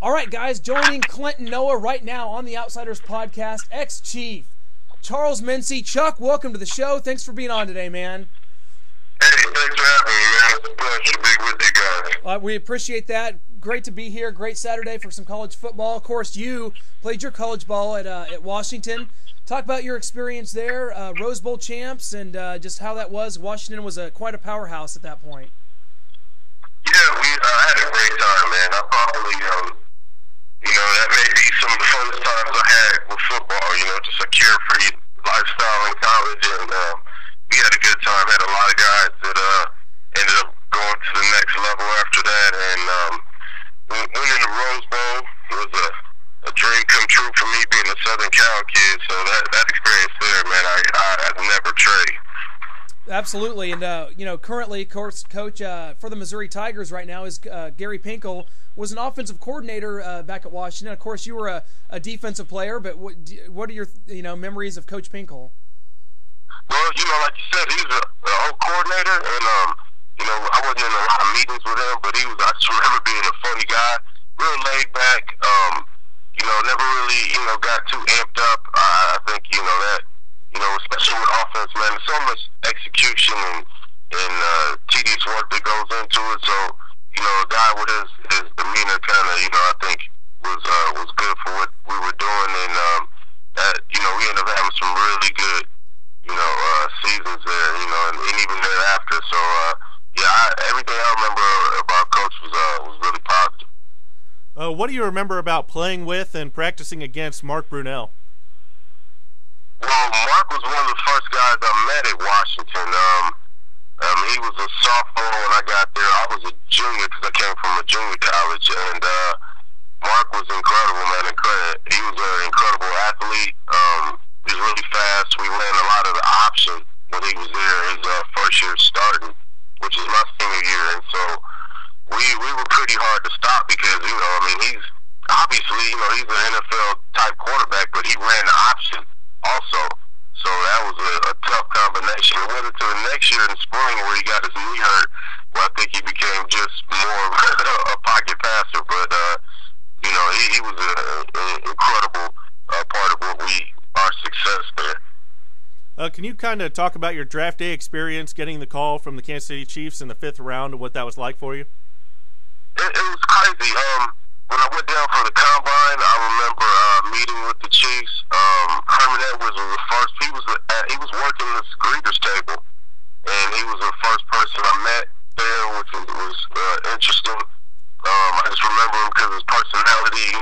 All right, guys, joining Clinton Noah right now on the Outsiders podcast, ex-Chief Charles Mincy. Chuck, welcome to the show. Thanks for being on today, man. Hey, thanks for having me, man. It's a pleasure to be with you guys. We appreciate that. Great to be here. Great Saturday for some college football. Of course, you played your college ball at Washington. Talk about your experience there, Rose Bowl champs, and just how that was. Washington was quite a powerhouse at that point. Yeah, we had a great time, man. I probably, that may be some of the funnest times I had with football, just a carefree lifestyle in college, and we had a good time. Had a lot of guys that ended up going to the next level after that, and winning the Rose Bowl was a dream come true for me, being a Southern Cal kid. So that experience there, man, I'd never trade. Absolutely, and currently, of course, coach for the Missouri Tigers right now is Gary Pinkel. Was an offensive coordinator back at Washington. Of course, you were a defensive player, but what are your memories of Coach Pinkel? Well, like you said, he was a whole coordinator, and I wasn't in a lot of meetings with him, but I just remember being a funny guy, real laid back. Never really got too amped up. I think that especially with offense, man, there's so much execution and tedious work that goes into it. So a guy with his demeanor kind of I think was good for what we were doing, and that we ended up having some really good seasons there, and even thereafter. So everything I remember about Coach was really positive. What do you remember about playing with and practicing against Mark Brunell? Well, Mark was one of the first guys I met at Washington. He was a sophomore when I got there. I was a junior because I came from a junior college, and Mark was incredible, man. He was an incredible athlete. He was really fast. We ran a lot of the option when he was there his first year starting, which is my senior year, and so we were pretty hard to stop because he's obviously he's an NFL type quarterback, but he ran the option also. So that was a tough combination. It wasn't until the next year in the spring where he got his knee hurt, where I think he became just more of a pocket passer. But he was an incredible part of our success there. Can you kind of talk about your draft day experience, getting the call from the Kansas City Chiefs in the 5th round, and what that was like for you? It was crazy. When I went down for the combine, I remember meeting with the Chiefs. Herman Edwards was the first. He was working this greeters table, and he was the first person I met there, which was interesting. I just remember him because of his personality.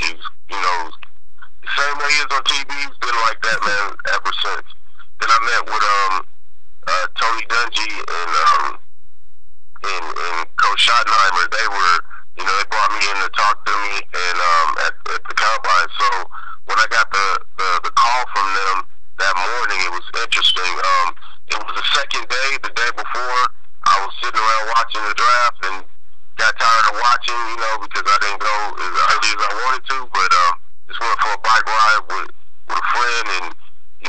He's the same way he is on TV. He's been like that, man, ever since. Then I met with Tony Dungy and Coach Schottenheimer. They were, they brought me in to talk to me, and at the combine. So when I got the call from them that morning, it was interesting. It was the second day. The day before, I was sitting around watching the draft and got tired of watching, because I didn't go as early as I wanted to. But just went for a bike ride with a friend, and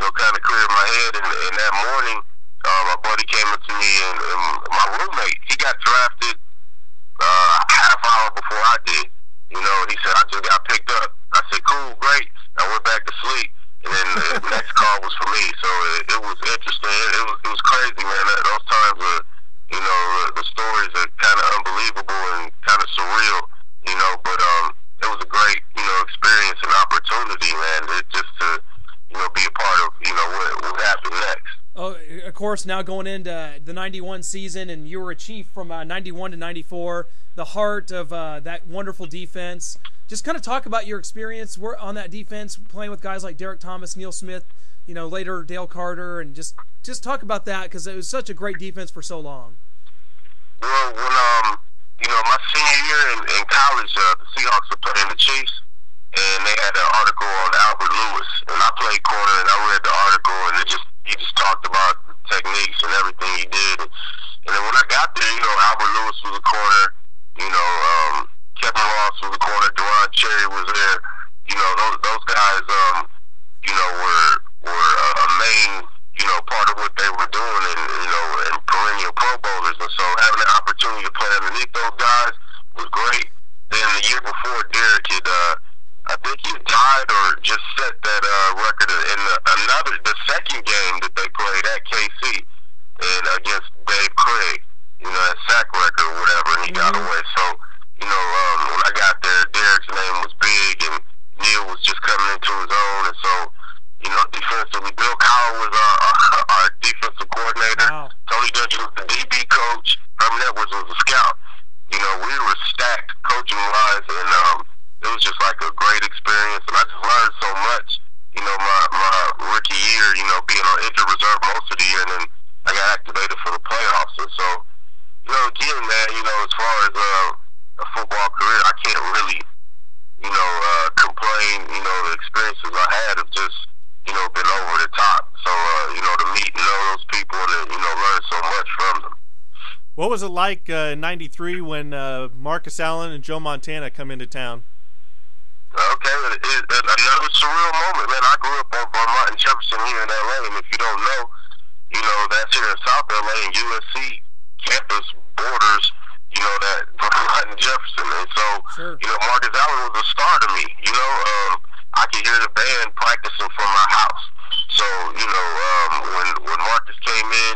kind of cleared my head. And that morning, my buddy came up to me, and my roommate, he got drafted half hour before I did. And he said, I just got picked up. I said, cool, great. I went back to sleep, and then the next call was for me. So it was interesting. It was crazy, man. Those times are, the stories are kind of unbelievable and kind of surreal, but it was a great, experience and opportunity, man, just to, be a part of, what happened next. Oh, of course, now going into the 91 season, and you were a Chief from 91 to 94, the heart of that wonderful defense. Just kind of talk about your experience on that defense, playing with guys like Derek Thomas, Neil Smith, later Dale Carter, and just talk about that, because it was such a great defense for so long. Well, when my senior year in college, the Seahawks were playing the Chiefs, and they had an article on Albert Lewis, and I played corner, and I read the article, and he just talked about the techniques and everything he did. And then when I got there, Albert Lewis was a corner, Kevin Ross was a corner, Deron Cherry was there. Those guys, were a main, part of what they were doing, and perennial Pro Bowlers. And so having the opportunity to play underneath those guys was great. Then the year year before, Derek had, I think he had tied or just set that record in the second game that they played at KC and against Dave Craig, that sack record or whatever, and he got away. So, when I got there, Derek's name was big, and Neil was just coming into his own, and so, defensively, Bill Cowell was our defensive coordinator. Wow. Tony Dungy was the DB coach. Herman Edwards was a scout. We were stacked coaching-wise, and it was just like a great experience, and I just learned so much. My rookie year, being on injured reserve most of the year, and then I got activated for the playoffs. And so, again, man, as far as a football career, I can't really, complain. The experiences I had have just, been over the top. So, to meet and know those people and, learn so much from them. What was it like in '93 when Marcus Allen and Joe Montana come into town? Okay, another surreal moment, man. I grew up on Vermont and Jefferson here in L.A., and if you don't know, that's here in South L.A., and USC campus borders, that Vermont and Jefferson. And so, sure. Marcus Allen was a star to me. I could hear the band practicing from my house. So, when Marcus came in,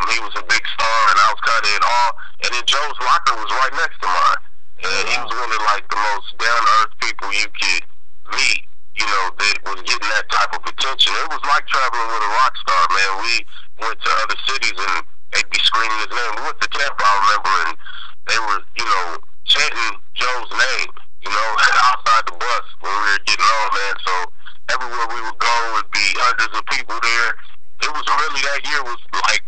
he was a big star, and I was kind of in awe. And then Joe's locker was right next to mine. And he was one of, the most down-to-earth people you could meet, that was getting that type of attention. It was like traveling with a rock star, man. We went to other cities, and they'd be screaming his name. We went to Tampa, I remember, and they were, chanting Joe's name, outside the bus when we were getting on, man. So everywhere we would go would be hundreds of people there. It was really, that year was like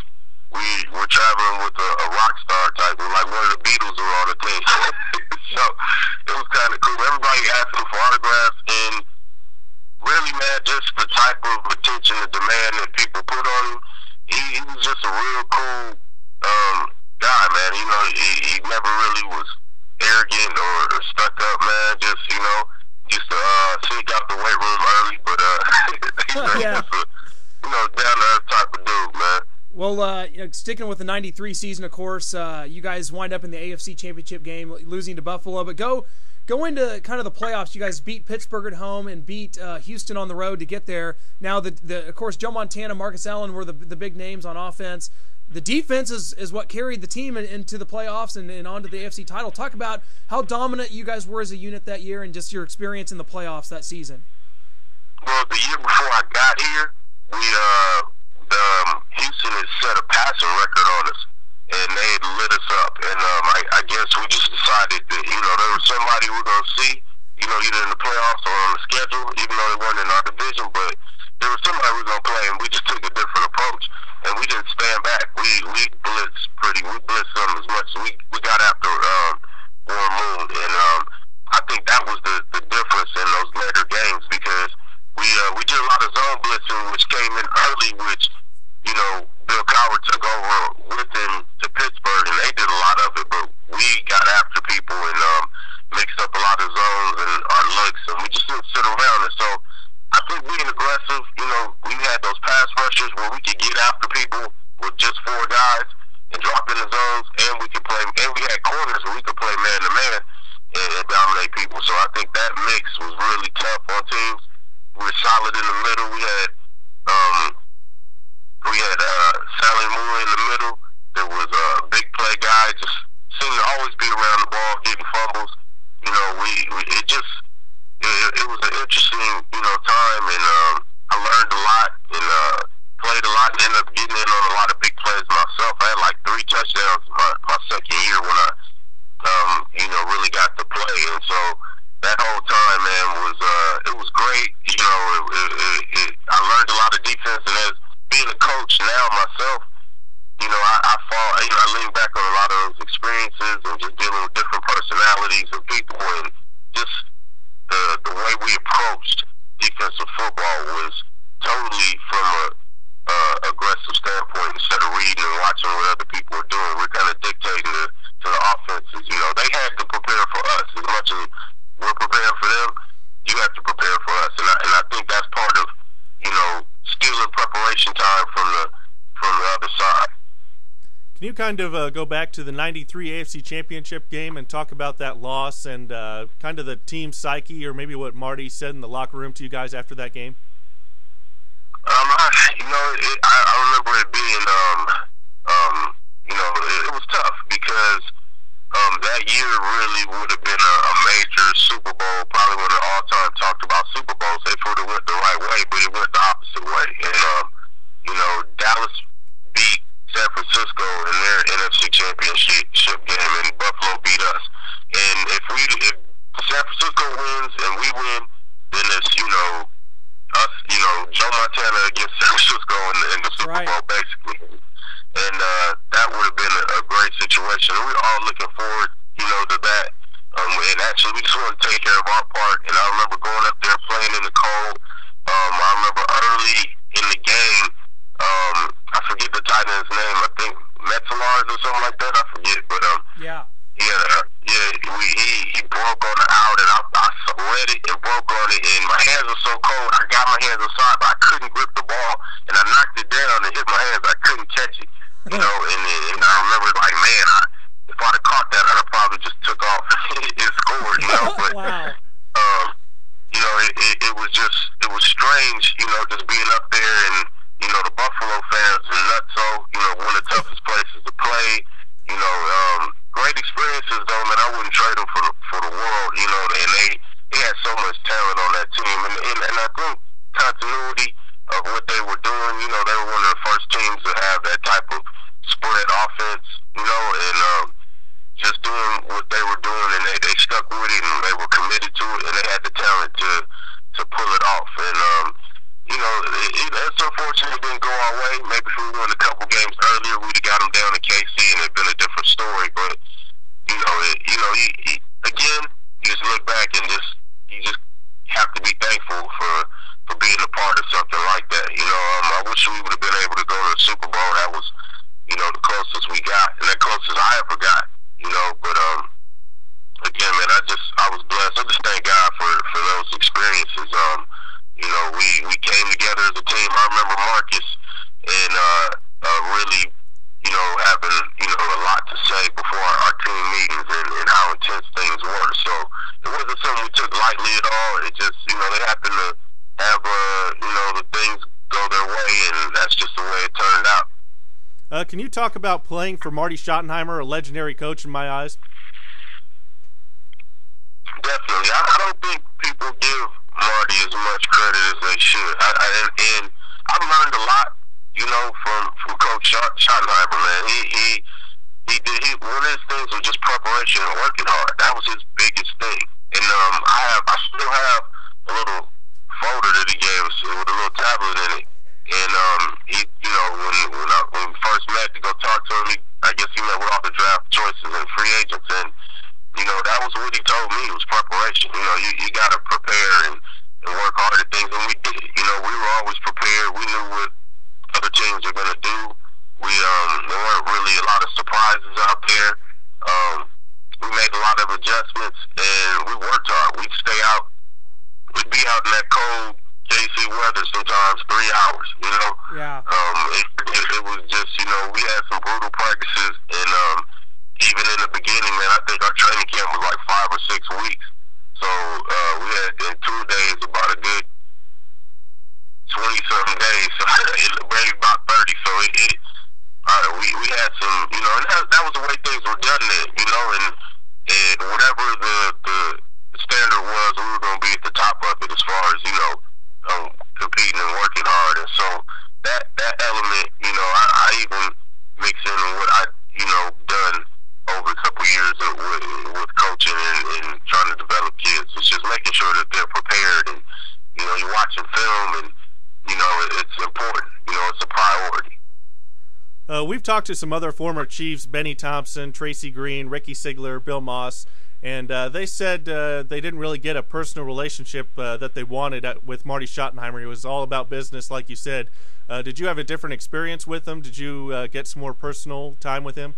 we were traveling with a rock star type, like one of the Beatles were on the team. So it was kind of cool. Everybody asking for autographs, and really, man, just the type of attention and demand that people put on him. He was just a real cool guy, man. He never really was arrogant or stuck up, man. Just, used to sneak out the weight room early, but Yeah. just a down-to-earth type of dude, man. Well, sticking with the '93 season, of course, you guys wind up in the AFC Championship game, losing to Buffalo. But go into kind of the playoffs. You guys beat Pittsburgh at home and beat Houston on the road to get there. Now, of course, Joe Montana, Marcus Allen were the big names on offense. The defense is what carried the team into the playoffs and onto the AFC title. Talk about how dominant you guys were as a unit that year and just your experience in the playoffs that season. Well, the year before I got here, Houston had set a passing record on us, and they had lit us up. And I guess we just decided that, there was somebody we were going to see, either in the playoffs or on the schedule, even though they weren't in our division. But there was somebody we were going to play, and we just took a different approach. And we didn't stand back. We blitzed them as much. We got after Warren Moon. And I think that was the difference in those later games, because we did a lot of zone blitzing, which came in early, which, Bill Cowher took over with him to Pittsburgh, and they did a lot of it, but we got after people and mixed up a lot of zones and our looks, and we just didn't sit around. And so I think being aggressive, we had those pass rushers where we could get after people with just 4 guys and drop in the zones, and we could play, and we had corners where we could play man-to-man and dominate people. So I think that mix was really tough on teams. We were solid in the middle. We had Sally Moore in the middle. There was a big play guy, just seemed to always be around the ball, getting fumbles. It was an interesting, time, and I learned a lot and played a lot and ended up getting in on a lot of big plays myself. I had like 3 touchdowns my second year when I, really got to play. And so that whole time, man, it was great. I learned a lot of defense, and as being a coach now myself, I lean back on a lot of those experiences and just dealing with different personalities and people, and just the way we approached defensive football was totally from a aggressive standpoint instead of reading and watching what other people are doing. We're kind of dictating to the offenses. They had to prepare for us as much as we're preparing for them. You have to prepare for us, and I think that's part of stealing preparation time from the other side. Can you kind of go back to the '93 AFC Championship game and talk about that loss and kind of the team psyche, or maybe what Marty said in the locker room to you guys after that game? I remember it being, it was tough because that year really would have been a major Super Bowl, probably one of the all-time talked about Super Bowls. They would have went the right way, but it went the opposite way. And, Dallas beat San Francisco in their NFC Championship game, and Buffalo beat us. And if San Francisco wins and we win, then it's, us, Joe Montana against San Francisco in the Super Bowl, basically. And that would have been a great situation. And we're all looking forward, to that. And actually, we just want to take care of our part. And I remember going up there playing in the cold. I remember early in the game, I forget the tight end's name. I think Metzelaars or something like that. I forget, but he broke on the out, and I read it and broke on it, and my hands were so cold. I got my hands aside, but I couldn't grip the ball, and I knocked it down and hit my hands. I couldn't catch it, and I remember like, man, if I'd have caught that, I'd have probably just took off and scored, But wow. It was strange, just being up there and. The Buffalo fans and Nutso, one of the toughest places to play. Great experiences though, man. I wouldn't trade them for the world, and they had so much talent on that team. And I think continuity of what they were doing, they were one of the first teams to have that type of spread offense, and just doing what they were doing, and they stuck with it, and they were committed to it, and they had the talent to pull it off. And it's unfortunate it didn't go our way. Maybe if we won a couple games earlier, we'd have got them down in KC, and it'd been a different story. But again, you just look back and you just have to be thankful for being a part of something like that. I wish we would have been able to go to the Super Bowl. That was, the closest we got, and the closest I ever got. But again, man, I was blessed. I just thank God for those experiences. We came together as a team. I remember Marcus and really, having, a lot to say before our team meetings and how intense things were. So it wasn't something we took lightly at all. It just, they happened to have, the things go their way, and that's just the way it turned out. Can you talk about playing for Marty Schottenheimer, a legendary coach in my eyes? Definitely. I don't think people give Marty as much credit as they should. And I've learned a lot, from Coach Schottenheimer, man. He did one of his things was just preparation and working hard. That was his biggest thing. And I still have a little folder that he gave us with a little tablet in it. And he, when we first met to go talk to him, I guess he met with all the draft choices and free agents, and that was what he told me. It was preparation. You got to prepare and work hard at things, and we did. We were always prepared. We knew what other teams were going to do. There weren't really a lot of surprises out there. We made a lot of adjustments, and we worked hard. We'd stay out. We'd be out in that cold KC weather sometimes 3 hours, Yeah. It was just, we had some brutal practices, and even in the beginning, man, I think our training camp was like 5 or 6 weeks. So we had in 2 days about a good 20-something days, so maybe about 30. So we had some, and that was the way things were done then, and whatever the standard was, we were going to be at the top of it as far as, competing and working hard. And so that element, I even mix in what I, done over a couple years with coaching and trying to develop kids. It's just making sure that they're prepared, and you're watching film, and it's important. It's a priority. We've talked to some other former Chiefs, Benny Thompson, Tracy Green, Ricky Sigler, Bill Moss, and they said they didn't really get a personal relationship that they wanted with Marty Schottenheimer. It was all about business, like you said. Did you have a different experience with him? Did you get some more personal time with him?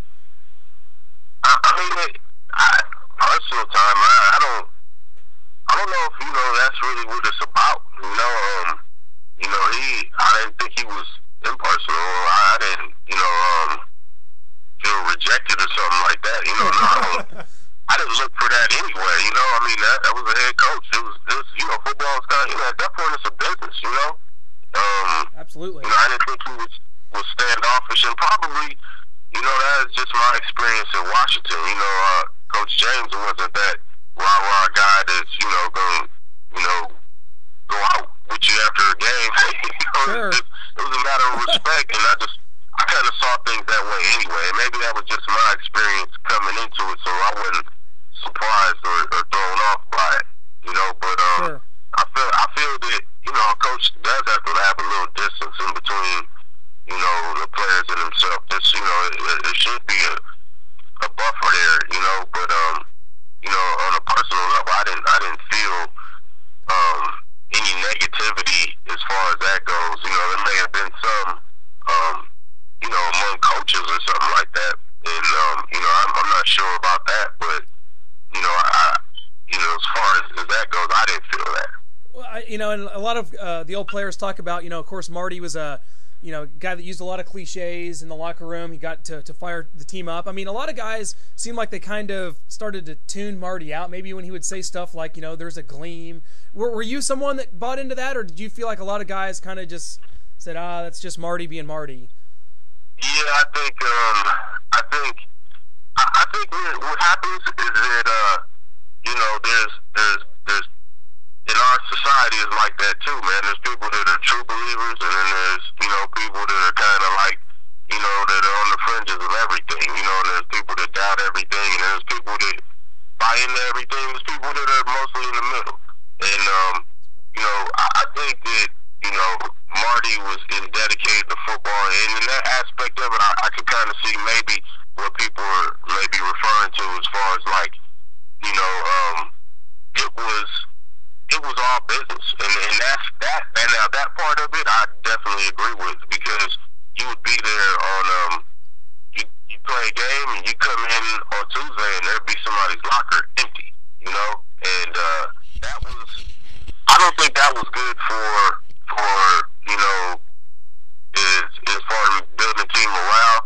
Personal time, I don't know if, that's really what it's about. I didn't think he was impersonal. I didn't, feel rejected or something like that. You know, no, I didn't look for that anyway. You know, I mean, that was a head coach. It was you know, football is kind of, you know, at that point it's a business. You know. Absolutely. You know, I didn't think he was standoffish, and probably, you know, that is just my experience in Washington. You know, Coach James wasn't that rah-rah guy that's, you know, going, you know, go out with you after a game. You know, sure. It was a matter of respect, and I kind of saw things that way anyway. And maybe that was just my experience coming into it, so I wasn't surprised or thrown off by it. You know, but sure. I feel that, you know, a coach does have to have a little distance in between, you know, the players and himself. Just, you know, it should be a buffer there, you know. But you know, on a personal level, I didn't feel any negativity as far as that goes. You know, there may have been some, you know, among coaches or something like that, and you know, I'm not sure about that, but you know, you know, as far as that goes, I didn't feel that. Well, you know, and a lot of the old players talk about, you know, of course, Marty was a, you know, guy that used a lot of cliches in the locker room. He got to fire the team up. I mean, a lot of guys seem like they kind of started to tune Marty out. Maybe when he would say stuff like, you know, there's a gleam. Were you someone that bought into that, or did you feel like a lot of guys kind of just said, that's just Marty being Marty? Yeah, I think what happens is that you know, there's in our society is like that too, man. There's people that are true believers, and then there's, you know, people that are kind of like, you know, that are on the fringes of everything. You know, and there's people that doubt everything, and there's people that buy into everything. There's people that are mostly in the middle. And you know, I think that, you know, Marty was dedicated to football, and in that aspect of it, I could kind of see maybe what people are maybe referring to as far as like, you know, it was all business, and that's that. And now that part of it, I definitely agree with, because you would be there on you play a game and you come in on Tuesday and there'd be somebody's locker empty, you know, and that was, I don't think that was good for you know, as far as building team morale.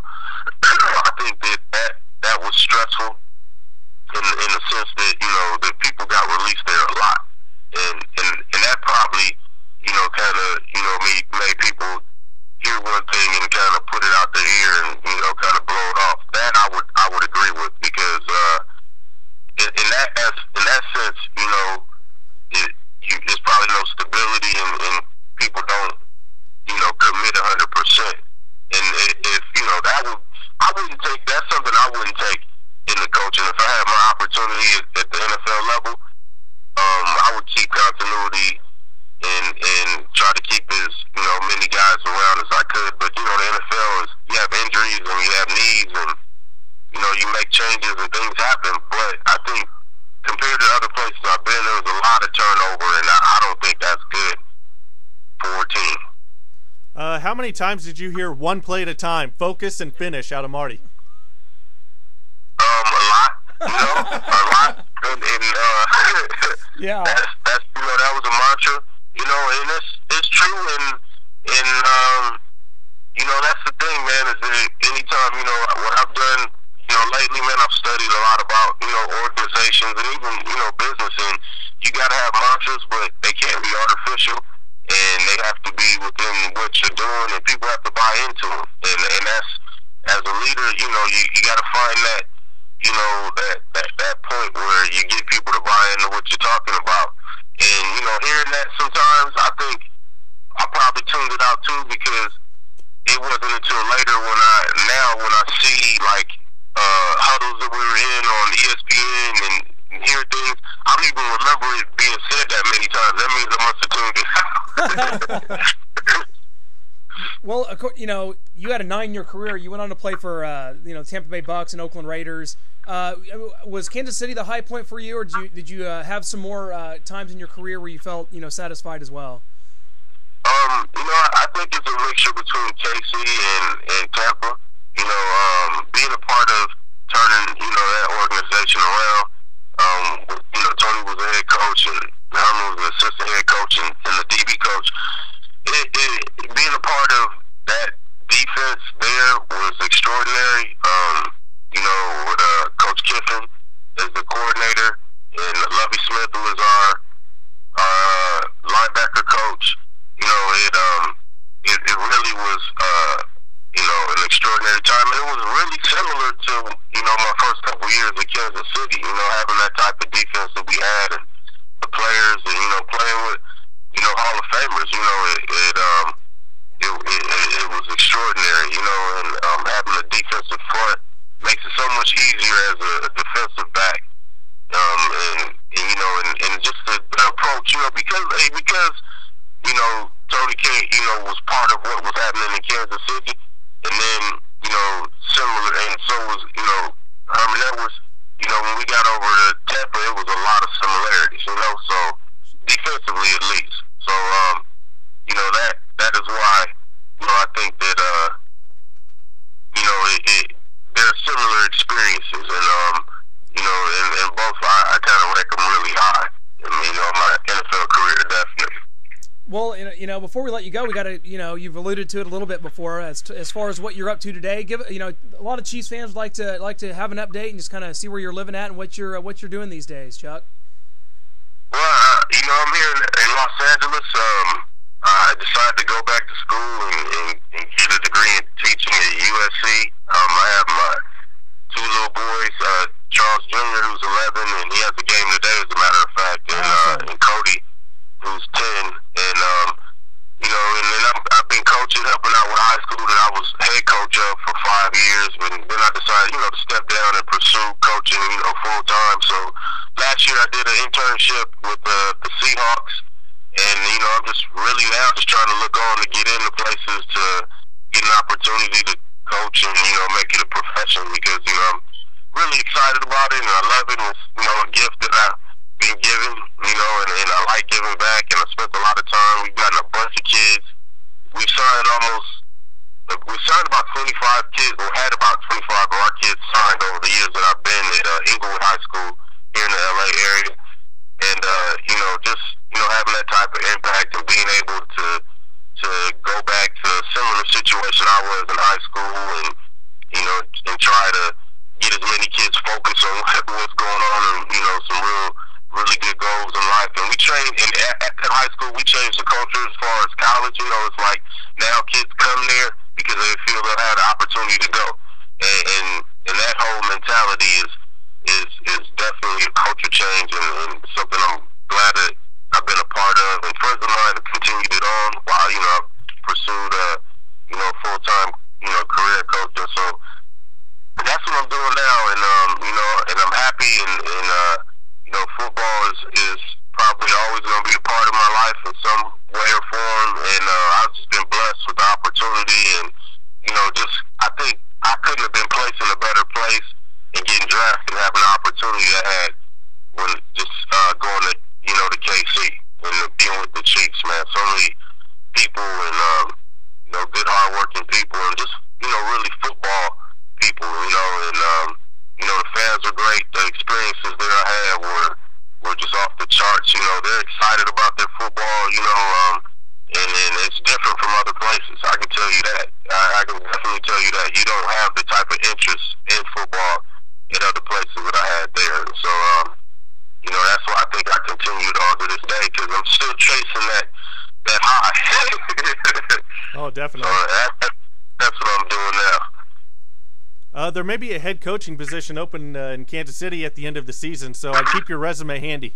I think that was stressful in the sense that, you know, that people got released there a lot. And that probably, you know, kind of, you know, made people hear one thing and kind of put it out their ear and, you know, kind of blow it off. That I would agree with, because in that sense, you know, there's probably no stability, and people don't, you know, commit 100%. And if you know, I wouldn't take, that's something I wouldn't take in the coaching. If I had my opportunity at the NFL level, I would keep continuity and try to keep as, you know, many guys around as I could. But, you know, the NFL is, you have injuries and you have needs, and, you know, you make changes and things happen. But I think compared to other places I've been, there was a lot of turnover, and I don't think that's good for a team. How many times did you hear one play at a time, focus and finish, out of Marty? A lot, you know, a lot. And yeah, that's you know, that was a mantra, you know, and it's true, and you know, that's the thing, man, is that anytime, you know, what I've done, you know, lately, man, I've studied a lot about, you know, organizations and even, you know, business, and you gotta have mantras, but they can't be artificial, and they have to be within what you're doing, and people have to buy into them, and that's, as a leader, you know, you gotta find that, you know, that point where you get people to buy into what you're talking about. And, you know, hearing that sometimes, I think I probably tuned it out too, because it wasn't until later when I see, like, huddles that we were in on ESPN and hear things, I don't even remember it being said that many times. That means I must have tuned it out. Well, you know, you had a 9-year career. You went on to play for, you know, Tampa Bay Bucks and Oakland Raiders. Was Kansas City the high point for you, or did you have some more times in your career where you felt, you know, satisfied as well? You know, I think it's a mixture between KC and Tampa. You know, being a part of turning, you know, that organization around. You know, Tony was the head coach, and Herman was the assistant head coach, and the DB coach. Being a part of defense there was extraordinary. With Coach Kiffin as the coordinator, and Lovie Smith, who was our linebacker coach. It really was an extraordinary time, and it was really similar to my first couple years at Kansas City. Having that type of defense that we had, and the players, and playing with Hall of Famers. It was extraordinary. And having a defensive front makes it so much easier as a defensive back. And just the approach, because Tony K, was part of what was happening in Kansas City, and then, similar, and so was, Herman Edwards. When we got over to Tampa, it was a lot of similarities, so defensively at least. So, that is why, I think that, they're similar experiences, and both, I kind of rank them really high. My NFL career, definitely. Well, before we let you go, we got to, you've alluded to it a little bit before as far as what you're up to today. Give, a lot of Chiefs fans like to have an update and just kind of see where you're living at and what you're doing these days, Chuck. Well, I'm here in Los Angeles. I decided to go back to school and get a degree in teaching at USC. I have my two little boys, Charles Jr., who's 11, and he has a game today, as a matter of fact, and Cody, who's 10, and I've been coaching, helping out with high school that I was head coach of for 5 years, and then I decided, to step down and pursue coaching, full time. So last year I did an internship with the Seahawks, and I'm just really now just trying to look on to get into places to get an opportunity to coach and make it a profession, because I'm really excited about it, and I love it. It's a gift that I've been given, and I like giving back, and I spent a lot of time. We've gotten a bunch of kids. We signed about 25 kids, or had about 25 of our kids signed over the years that I've been at Inglewood High School here in the LA area. And just having that type of impact and being able to go back to a similar situation I was in high school, and try to get as many kids focused on what's going on, and some really good goals in life. And we trained, and at high school we changed the culture as far as college. It's like now kids come there because they feel they'll have the opportunity to go, and that whole mentality is definitely a culture change, and something I'm glad that I've been a part of. And friends of mine have continued it on while I've pursued full-time career coaching. So that's what I'm doing now, and I'm happy, and football is probably always going to be a part of my life in some way or form, and I've just been blessed with the opportunity, and I think I couldn't have been placed in a better place and getting drafted and having an opportunity I had when just going to to KC and being with the Chiefs, man. So many people, and good hardworking people, and just really football people, and the fans are great. The experiences that I had were just off the charts. They're excited about their football, and it's different from other places. I can tell you that. I can definitely tell you that. You don't have the type of interest in football in other places that I had there. And so, that's why I think I continued on to this day, because I'm still chasing that high. Oh, definitely. So that's what I'm doing now. There may be a head coaching position open in Kansas City at the end of the season, so I'd keep your resume handy.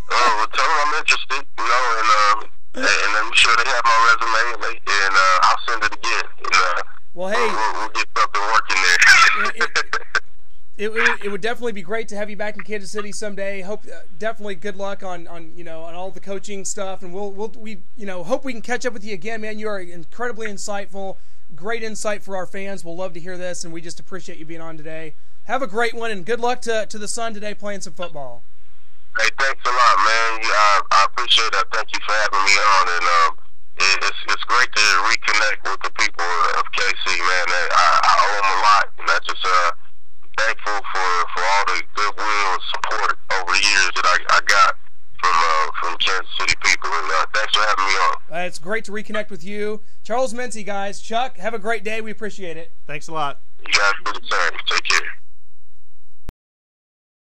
Well, tell them I'm interested, and I'm sure they have my resume, and I'll send it again. And, well, hey, we'll get something working there. It would definitely be great to have you back in Kansas City someday. Hope definitely good luck on all the coaching stuff, and we hope we can catch up with you again, man. You are incredibly insightful, great insight for our fans. We'll love to hear this, and we just appreciate you being on today. Have a great one, and good luck to the son today playing some football. Hey, thanks a lot, man. I appreciate that. Thank you for having me on, and it's great to reconnect with the people of KC, man. I owe them a lot, and I just thankful for all the goodwill and support over the years that I got from Kansas City people. And thanks for for having me on. It's great to reconnect with you. Charles Mincy, guys. Chuck, have a great day. We appreciate it. Thanks a lot. You guys do the same. Take care.